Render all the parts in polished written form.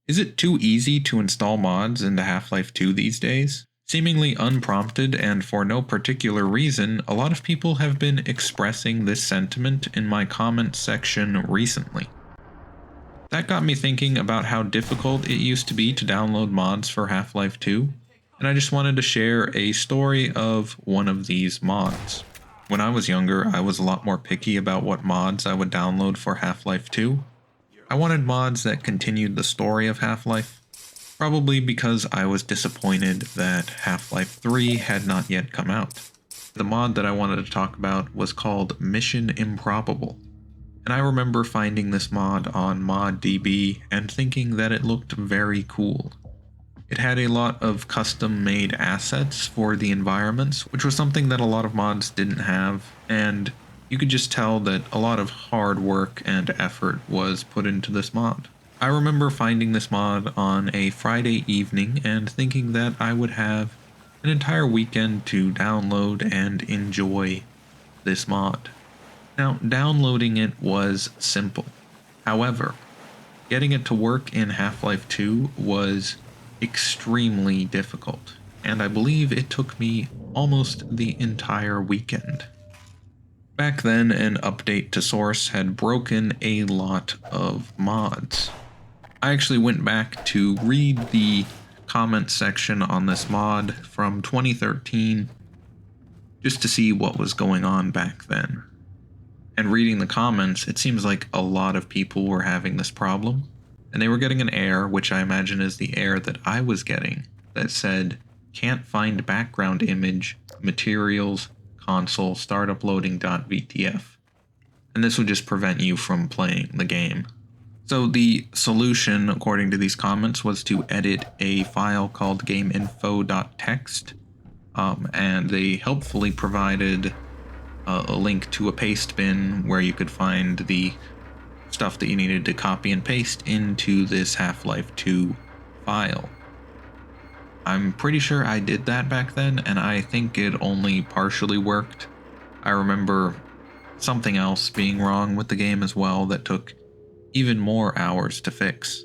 Is it too easy to install mods into Half-Life 2 these days? Seemingly unprompted and for no particular reason, a lot of people have been expressing this sentiment in my comments section recently. That got me thinking about how difficult it used to be to download mods for Half-Life 2, and I just wanted to share a story of one of these mods. When I was younger, I was a lot more picky about what mods I would download for Half-Life 2. I wanted mods that continued the story of Half-Life, probably because I was disappointed that Half-Life 3 had not yet come out. The mod that I wanted to talk about was called Mission Improbable, and I remember finding this mod on ModDB and thinking that it looked very cool. It had a lot of custom-made assets for the environments, which was something that a lot of mods didn't have, and you could just tell that a lot of hard work and effort was put into this mod. I remember finding this mod on a Friday evening and thinking that I would have an entire weekend to download and enjoy this mod. Now, downloading it was simple. However, getting it to work in Half-Life 2 was extremely difficult, and I believe it took me almost the entire weekend. Back then, an update to Source had broken a lot of mods. I actually went back to read the comment section on this mod from 2013 just to see what was going on back then. And reading the comments, it seems like a lot of people were having this problem, and they were getting an error, which I imagine is the error that I was getting, that said, can't find background image, materials, console, start uploading.vtf. And this would just prevent you from playing the game. So the solution, according to these comments, was to edit a file called gameinfo.txt, and they helpfully provided a link to a paste bin where you could find the stuff that you needed to copy and paste into this Half-Life 2 file. I'm pretty sure I did that back then, and I think it only partially worked. I remember something else being wrong with the game as well that took even more hours to fix.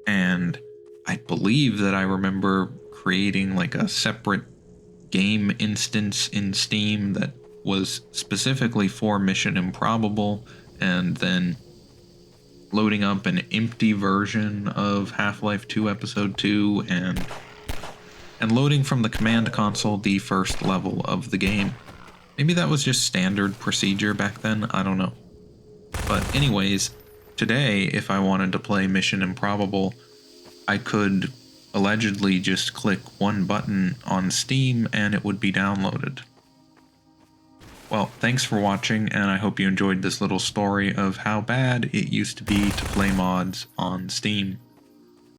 And I believe that I remember creating like a separate game instance in Steam that was specifically for Mission Improbable, and then loading up an empty version of Half-Life 2 Episode 2 and loading from the command console the first level of the game. Maybe that was just standard procedure back then, I don't know. But anyways, today, if I wanted to play Mission Improbable, I could allegedly just click one button on Steam and it would be downloaded. Well, thanks for watching, and I hope you enjoyed this little story of how bad it used to be to play mods on Steam.